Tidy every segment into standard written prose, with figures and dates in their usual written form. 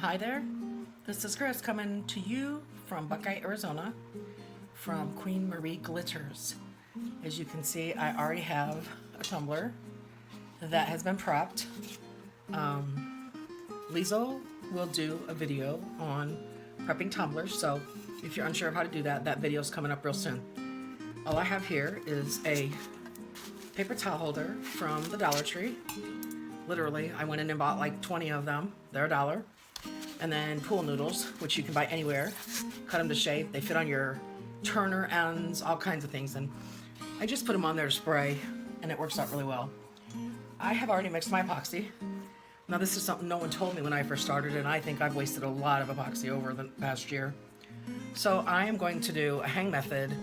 Hi there, this is Chris coming to you from Buckeye, Arizona, from Queen Marie Glitters. As you can see, I already have a tumbler that has been prepped. Liesl will do a video on prepping tumblers, so if you're unsure of how to do that, that video is coming up real soon. All I have here is a paper towel holder from the Dollar Tree. Literally, I went in and bought like 20 of them. They're $1. And then pool noodles, which you can buy anywhere. Cut them to shape. They fit on your turner ends, all kinds of things. And I just put them on there to spray, and it works out really well. I have already mixed my epoxy. Now, this is something no one told me when I first started, and I think I've wasted a lot of epoxy over the past year. So I am going to do a hang method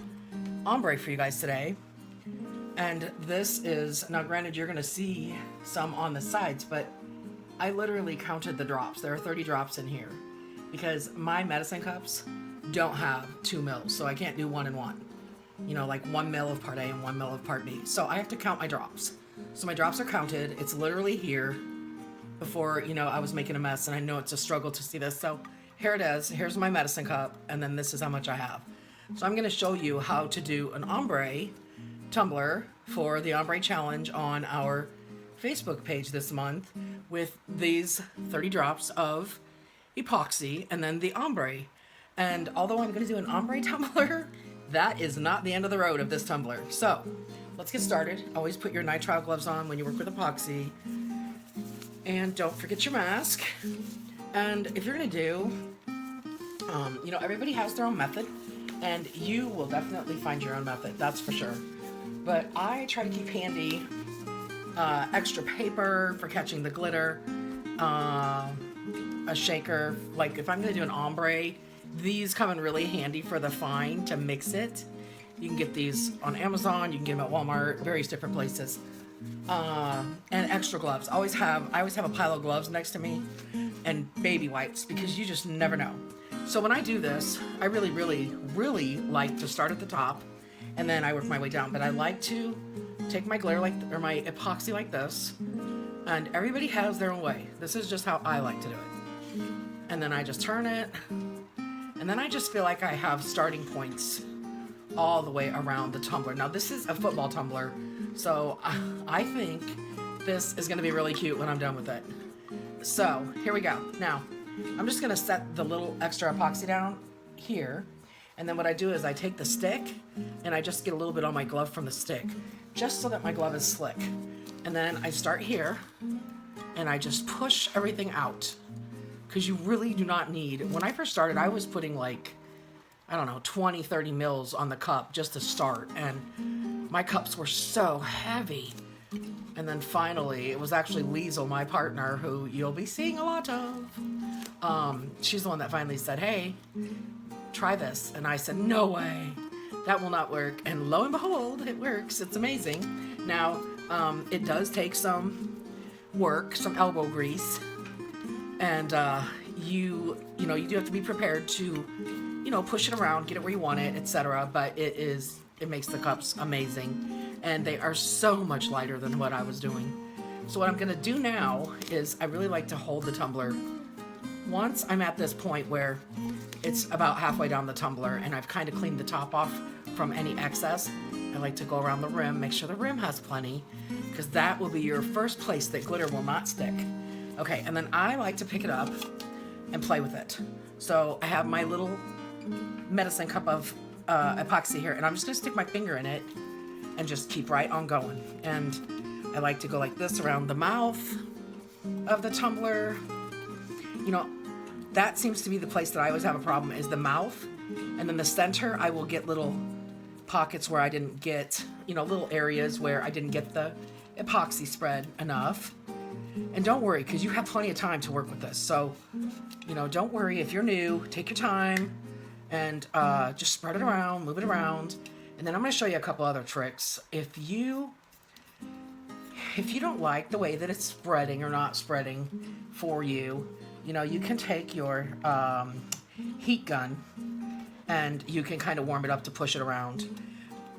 ombre for you guys today. And this is, now granted you're going to see some on the sides, but I literally counted the drops. There are 30 drops in here because my medicine cups don't have 2 mils, so I can't do 1 and 1. You know, like 1 mil of part A and 1 mil of part B. So I have to count my drops. So my drops are counted. It's literally here. Before, you know, I was making a mess, and I know it's a struggle to see this. So here it is. Here's my medicine cup, and then this is how much I have. So I'm going to show you how to do an ombre tumbler for the Ombre Challenge on our Facebook page this month with these 30 drops of epoxy and then the ombre. And although I'm going to do an ombre tumbler, that is not the end of the road of this tumbler. So let's get started. Always put your nitrile gloves on when you work with epoxy. And don't forget your mask. And if you're going to do, you know, everybody has their own method, and you will definitely find your own method, that's for sure. But I try to keep handy extra paper for catching the glitter, a shaker. Like if I'm going to do an ombre, these come in really handy for the fine to mix it. You can get these on Amazon, you can get them at Walmart, various different places. And extra gloves. I always have a pile of gloves next to me, and baby wipes, because you just never know. So when I do this, I really like to start at the top, and then I work my way down. But I like to take my glitter or my epoxy like this, and everybody has their own way. This is just how I like to do it. And then I just turn it, and then I just feel like I have starting points all the way around the tumbler. Now this is a football tumbler, so I think this is going to be really cute when I'm done with it. So here we go. Now I'm just going to set the little extra epoxy down here, and then what I do is I take the stick and I just get a little bit on my glove from the stick, just so that my glove is slick. And then I start here and I just push everything out, because you really do not need, when I first started, I was putting like, I don't know, 20, 30 mils on the cup just to start, and my cups were so heavy. And then finally, it was actually Liesl, my partner, who you'll be seeing a lot of. She's the one that finally said, hey, try this. And I said, no way, that will not work. And lo and behold, it works. It's amazing. Now, it does take some work, some elbow grease. And you know, you do have to be prepared to, you know, push it around, get it where you want it, etc. But it makes the cups amazing. And they are so much lighter than what I was doing. So what I'm going to do now is I really like to hold the tumbler. Once I'm at this point where it's about halfway down the tumbler and I've kind of cleaned the top off from any excess, I like to go around the rim, make sure the rim has plenty, because that will be your first place that glitter will not stick. Okay, and then I like to pick it up and play with it. So I have my little medicine cup of epoxy here, and I'm just going to stick my finger in it and just keep right on going. And I like to go like this around the mouth of the tumbler. You know, that seems to be the place that I always have a problem, is the mouth. And then the center, I will get little pockets where I didn't get, you know, little areas where I didn't get the epoxy spread enough. And don't worry, because you have plenty of time to work with this. So, you know, don't worry if you're new, take your time and just spread it around, move it around. And then I'm going to show you a couple other tricks. If you don't like the way that it's spreading or not spreading for you, you know, you can take your heat gun and you can kind of warm it up to push it around.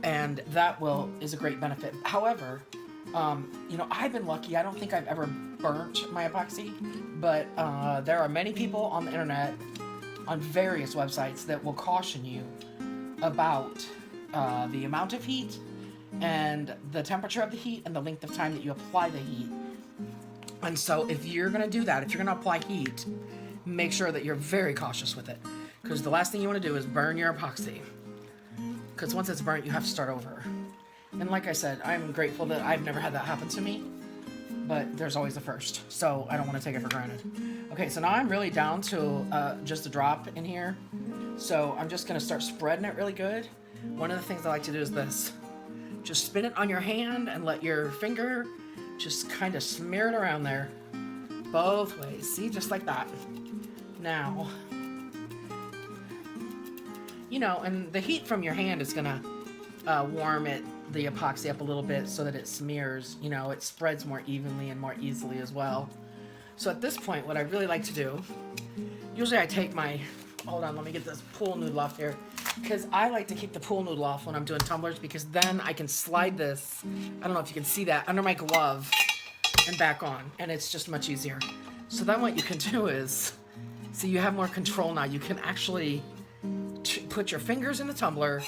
And that is a great benefit. However, you know, I've been lucky. I don't think I've ever burnt my epoxy, but there are many people on the internet, on various websites, that will caution you about the amount of heat and the temperature of the heat and the length of time that you apply the heat. And so if you're going to do that, if you're going to apply heat, make sure that you're very cautious with it, because the last thing you want to do is burn your epoxy, because once it's burnt, you have to start over. And like I said, I'm grateful that I've never had that happen to me, but there's always a first, so I don't want to take it for granted. Okay, so now I'm really down to just a drop in here, so I'm just going to start spreading it really good. One of the things I like to do is this. Just spin it on your hand and let your finger just kind of smear it around there both ways. See, just like that. Now, you know, and the heat from your hand is gonna warm the epoxy up a little bit so that it smears, you know, it spreads more evenly and more easily as well. So at this point, what I really like to do, usually I take my, hold on, let me get this pool noodle off here, because I like to keep the pool noodle off when I'm doing tumblers, because then I can slide this, I don't know if you can see that, under my glove and back on, and it's just much easier. So then what you can do is, see, you have more control now. You can actually put your fingers in the tumbler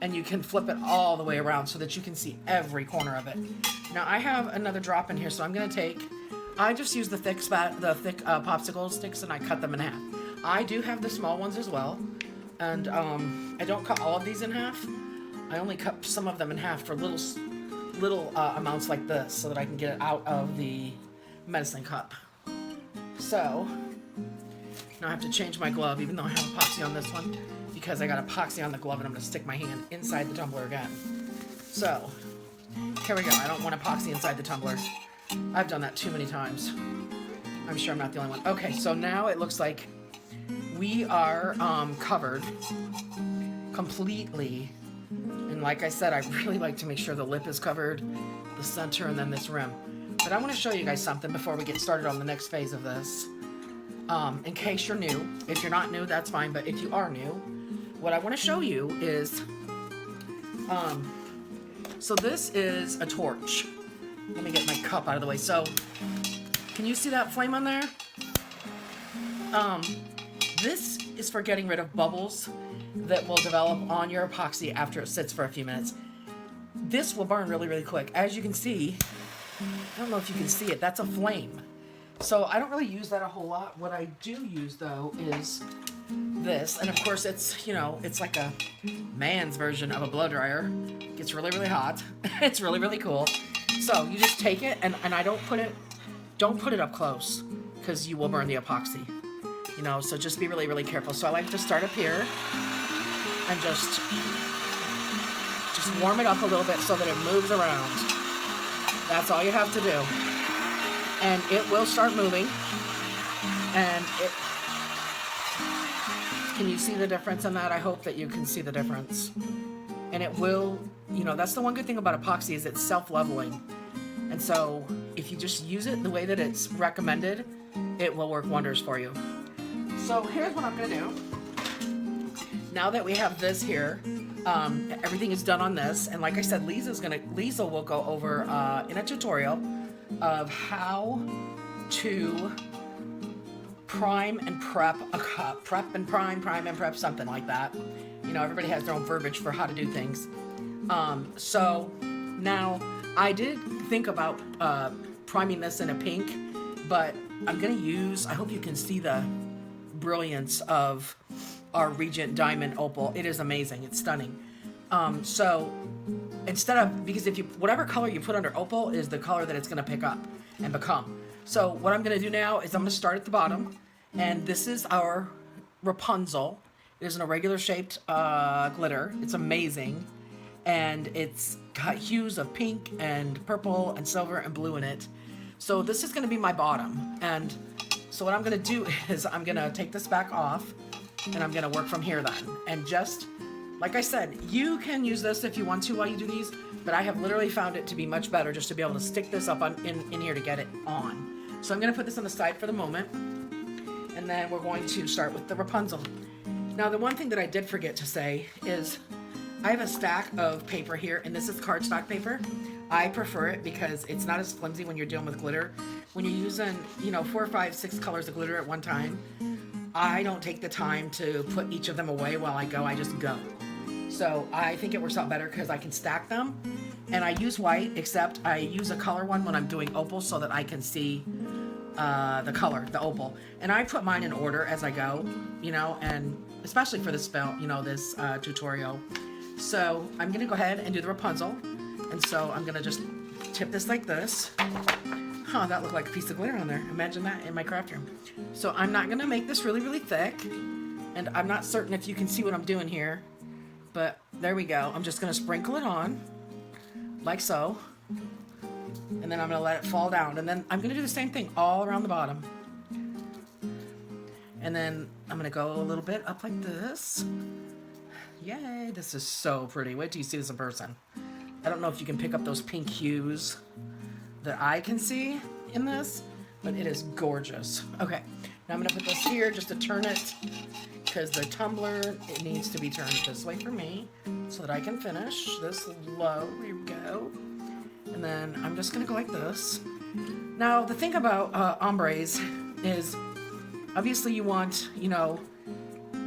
and you can flip it all the way around so that you can see every corner of it. Now I have another drop in here, so I'm gonna take, I just use the thick popsicle sticks and I cut them in half. I do have the small ones as well, and I don't cut all of these in half. I only cut some of them in half for little amounts like this, so that I can get it out of the medicine cup. So now I have to change my glove, even though I have epoxy on this one, because I got epoxy on the glove and I'm going to stick my hand inside the tumbler again. So here we go. I don't want epoxy inside the tumbler. I've done that too many times. I'm sure I'm not the only one. Okay, so now it looks like we are covered completely. And like I said, I really like to make sure the lip is covered, the center, and then this rim. But I want to show you guys something before we get started on the next phase of this. In case you're new. If you're not new, that's fine. But if you are new, what I want to show you is, so this is a torch. Let me get my cup out of the way. So, can you see that flame on there? This is for getting rid of bubbles that will develop on your epoxy after it sits for a few minutes. This will burn really, really quick. As you can see, I don't know if you can see it, that's a flame. So I don't really use that a whole lot. What I do use though is this, and of course it's, you know, it's like a man's version of a blow dryer. It gets really, really hot. It's really, really cool. So you just take it, and I don't put it up close, because you will burn the epoxy. You know, so just be really, really careful. So I like to start up here and just warm it up a little bit so that it moves around. That's all you have to do. And it will start moving. And can you see the difference in that? I hope that you can see the difference. And it will, you know, that's the one good thing about epoxy, is it's self-leveling. And so if you just use it the way that it's recommended, it will work wonders for you. So here's what I'm gonna do. Now that we have this here, everything is done on this, and like I said, Lisa will go over in a tutorial of how to prime and prep a cup. Prep and prime and prep, something like that. You know, everybody has their own verbiage for how to do things. So now I did think about priming this in a pink, but I'm gonna use, I hope you can see the brilliance of our Regent Diamond Opal. It is amazing. It's stunning. So instead of, because if you, whatever color you put under Opal is the color that it's going to pick up and become. So what I'm going to do now is I'm going to start at the bottom, and this is our Rapunzel. It is an irregular shaped glitter. It's amazing, and it's got hues of pink and purple and silver and blue in it. So this is going to be my bottom, and so what I'm going to do is I'm going to take this back off, and I'm going to work from here then. And just, like I said, you can use this if you want to while you do these, but I have literally found it to be much better just to be able to stick this up in here to get it on. So I'm going to put this on the side for the moment, and then we're going to start with the Rapunzel. Now, the one thing that I did forget to say is I have a stack of paper here, and this is cardstock paper. I prefer it because it's not as flimsy when you're dealing with glitter. When you're using, you know, 4, 5, 6 colors of glitter at one time, I don't take the time to put each of them away while I go. I just go. So I think it works out better because I can stack them. And I use white, except I use a color one when I'm doing opal so that I can see the color, the opal. And I put mine in order as I go, you know, and especially for this spell, you know, this tutorial. So I'm going to go ahead and do the Rapunzel. And so I'm going to just tip this like this. Huh, that looked like a piece of glitter on there. Imagine that in my craft room. So I'm not going to make this really, really thick. And I'm not certain if you can see what I'm doing here. But there we go. I'm just going to sprinkle it on. Like so. And then I'm going to let it fall down. And then I'm going to do the same thing all around the bottom. And then I'm going to go a little bit up like this. Yay, this is so pretty. Wait till you see this in person. I don't know if you can pick up those pink hues that I can see in this, but it is gorgeous. Okay, now I'm going to put this here just to turn it, because the tumbler, it needs to be turned this way for me so that I can finish this low. Here we go. And then I'm just going to go like this. Now, the thing about ombres is, obviously you want, you know,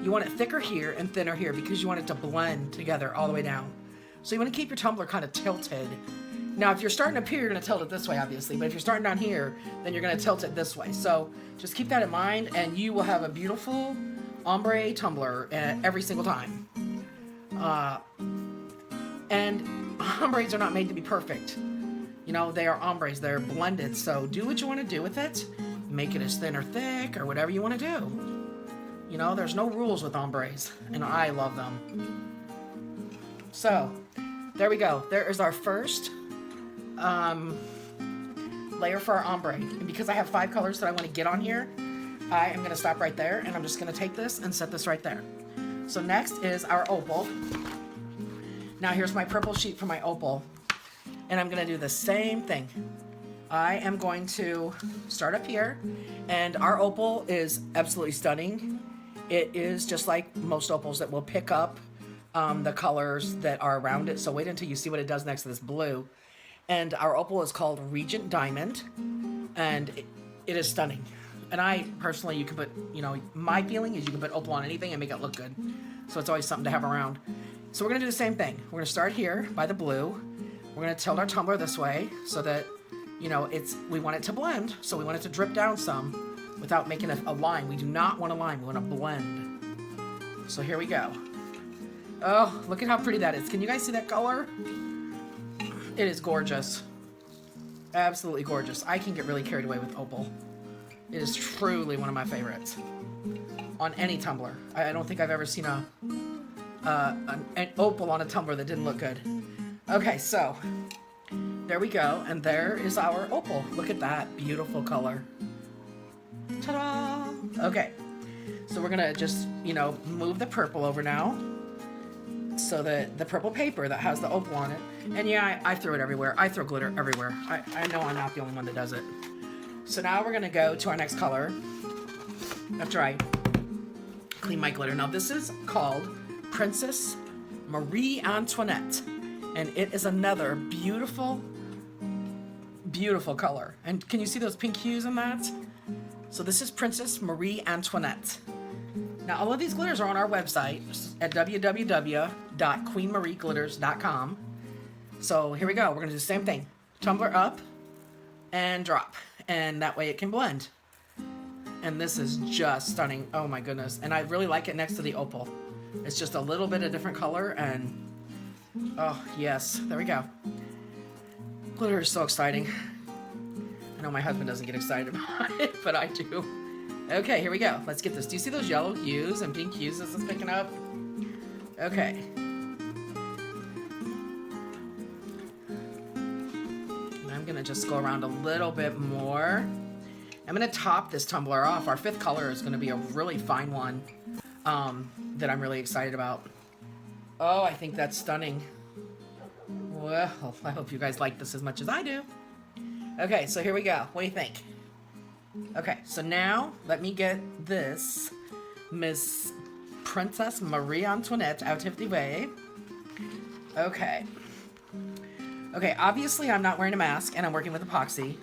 you want it thicker here and thinner here because you want it to blend together all the way down. So you want to keep your tumbler kind of tilted. Now, if you're starting up here, you're going to tilt it this way, obviously. But if you're starting down here, then you're going to tilt it this way. So just keep that in mind, and you will have a beautiful ombre tumbler every single time. And ombres are not made to be perfect. You know, they are ombres. They're blended. So do what you want to do with it. Make it as thin or thick or whatever you want to do. You know, there's no rules with ombres, and I love them. So, there we go. There is our first layer for our ombre. And because I have 5 colors that I want to get on here, I am going to stop right there, and I'm just going to take this and set this right there. So next is our opal. Now here's my purple sheet for my opal, and I'm going to do the same thing. I am going to start up here, and our opal is absolutely stunning. It is just like most opals that will pick up the colors that are around it. So wait until you see what it does next to this blue. And our opal is called Regent Diamond, and it is stunning. And I personally, you can put, you know, my feeling is you can put opal on anything and make it look good. So it's always something to have around. So we're going to do the same thing. We're going to start here by the blue. We're going to tilt our tumbler this way so that, you know, we want it to blend. So we want it to drip down some without making a line. We do not want a line. We want to blend. So here we go. Oh, look at how pretty that is. Can you guys see that color? It is gorgeous. Absolutely gorgeous. I can get really carried away with opal. It is truly one of my favorites on any tumbler. I don't think I've ever seen an opal on a tumbler that didn't look good. Okay, so there we go. And there is our opal. Look at that beautiful color. Ta-da! Okay, so we're gonna just, you know, move the purple over now. So that the purple paper that has the opal on it, and yeah, I throw it everywhere. I throw glitter everywhere. I know I'm not the only one that does it. So now we're gonna go to our next color after I clean my glitter. Now this is called Princess Marie Antoinette, and it is another beautiful, beautiful color. And can you see those pink hues in that? So this is Princess Marie Antoinette. Now, all of these glitters are on our website at www.queenmarieglitters.com. So here we go. We're going to do the same thing. Tumbler up and drop. And that way it can blend. And this is just stunning. Oh my goodness. And I really like it next to the opal. It's just a little bit of different color, and oh yes, there we go. Glitter is so exciting. I know my husband doesn't get excited about it, but I do. Okay, here we go. Let's get this. Do you see those yellow hues and pink hues this is picking up? Okay. And I'm gonna just go around a little bit more. I'm gonna top this tumbler off. Our 5th color is gonna be a really fine one that I'm really excited about. Oh, I think that's stunning. Well, I hope you guys like this as much as I do. Okay, so here we go. What do you think? Okay, so now let me get this Miss Princess Marie Antoinette out of the way. Okay. Okay, obviously I'm not wearing a mask and I'm working with epoxy.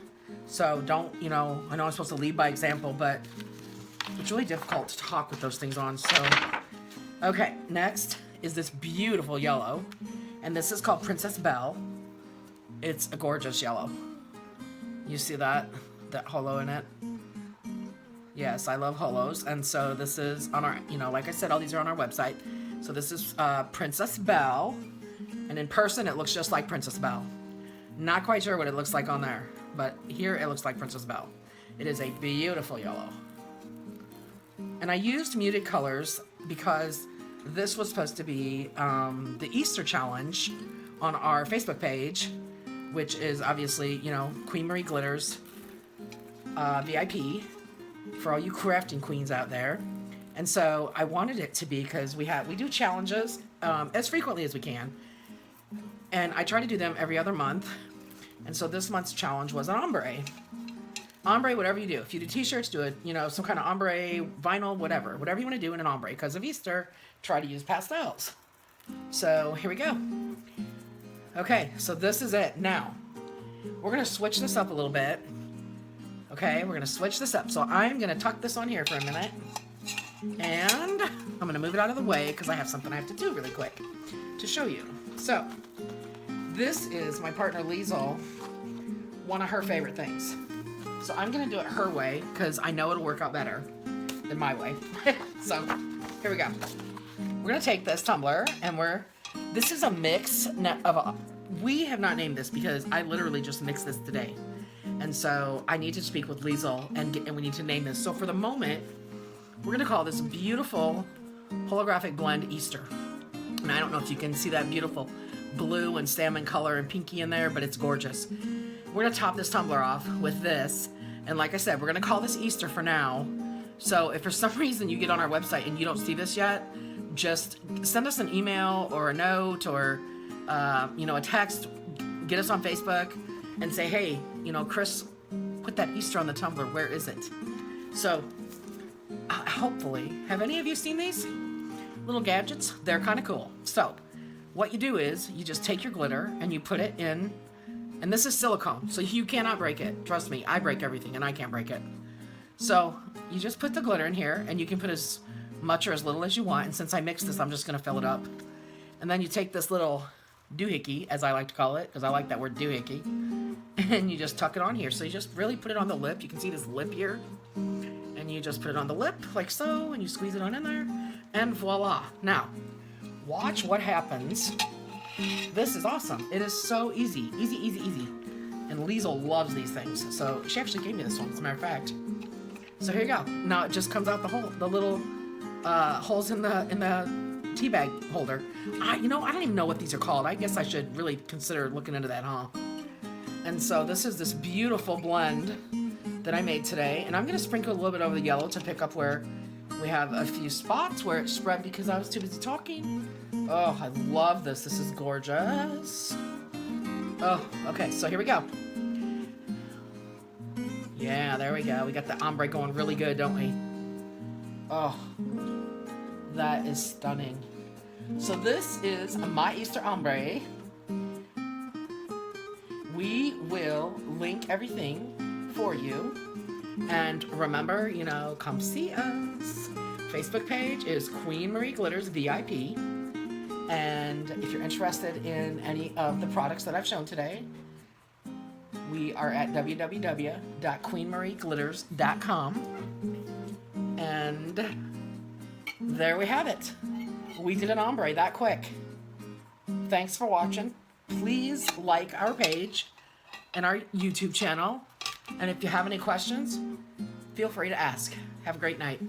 So don't, I know I'm supposed to lead by example, but it's really difficult to talk with those things on. So, okay, next is this beautiful yellow. And this is called Princess Belle. It's a gorgeous yellow. You see that holo in it? Yes, I love holos. And so this is on our, like I said, all these are on our website. So this is Princess Belle. And in person, it looks just like Princess Belle. Not quite sure what it looks like on there, but here it looks like Princess Belle. It is a beautiful yellow. And I used muted colors because this was supposed to be the Easter challenge on our Facebook page, which is obviously, Queen Marie Glitters VIP for all you crafting queens out there. And so I wanted it to be, because we do challenges as frequently as we can. And I try to do them every other month. And so this month's challenge was an ombre. Ombre, whatever you do. If you do t-shirts, do it, some kind of ombre, vinyl, whatever you want to do in an ombre. Because of Easter, try to use pastels. So here we go. Okay, so this is it. Now, we're going to switch this up a little bit. Okay, we're going to switch this up. So I'm going to tuck this on here for a minute. And I'm going to move it out of the way because I have something I have to do really quick to show you. So, this is my partner Liesl, one of her favorite things. So I'm going to do it her way because I know it'll work out better than my way. So, here we go. We're going to take this tumbler and this is a mix of we have not named this because I literally just mixed this today. And so I need to speak with Liesl and we need to name this. So for the moment, we're going to call this beautiful holographic blend Easter. And I don't know if you can see that beautiful blue and salmon color and pinky in there, but it's gorgeous. We're going to top this tumbler off with this. And like I said, we're going to call this Easter for now. So if for some reason you get on our website and you don't see this yet, just send us an email or a note or, a text. Get us on Facebook and say, hey, Chris, put that Easter on the tumbler. Where is it? So hopefully, have any of you seen these little gadgets? They're kind of cool. So what you do is you just take your glitter and you put it in, and this is silicone, so you cannot break it. Trust me, I break everything and I can't break it. So you just put the glitter in here and you can put as much or as little as you want. And since I mixed this, I'm just going to fill it up. And then you take this little doohickey, as I like to call it, because I like that word doohickey, and you just tuck it on here. So you just really put it on the lip. You can see this lip here. And you just put it on the lip like so, and you squeeze it on in there, and voila. Now, watch what happens. This is awesome. It is so easy. Easy, easy, easy. And Liesl loves these things. So she actually gave me this one, as a matter of fact. So here you go. Now it just comes out the little holes in the tea bag holder. I don't even know what these are called. I guess I should really consider looking into that, huh? And so this is this beautiful blend that I made today, and I'm going to sprinkle a little bit over the yellow to pick up where we have a few spots where it spread because I was too busy talking. Oh, I love this. This is gorgeous. Oh, okay, so here we go. Yeah, there we go. We got the ombre going really good, don't we? Oh, that is stunning. So this is my Easter ombre. We will link everything for you. And remember, come see us. Facebook page is Queen Marie Glitters VIP. And if you're interested in any of the products that I've shown today, we are at www.queenmarieglitters.com. And there we have it. We did an ombre that quick. Thanks for watching. Please like our page and our YouTube channel. And if you have any questions, feel free to ask. Have a great night.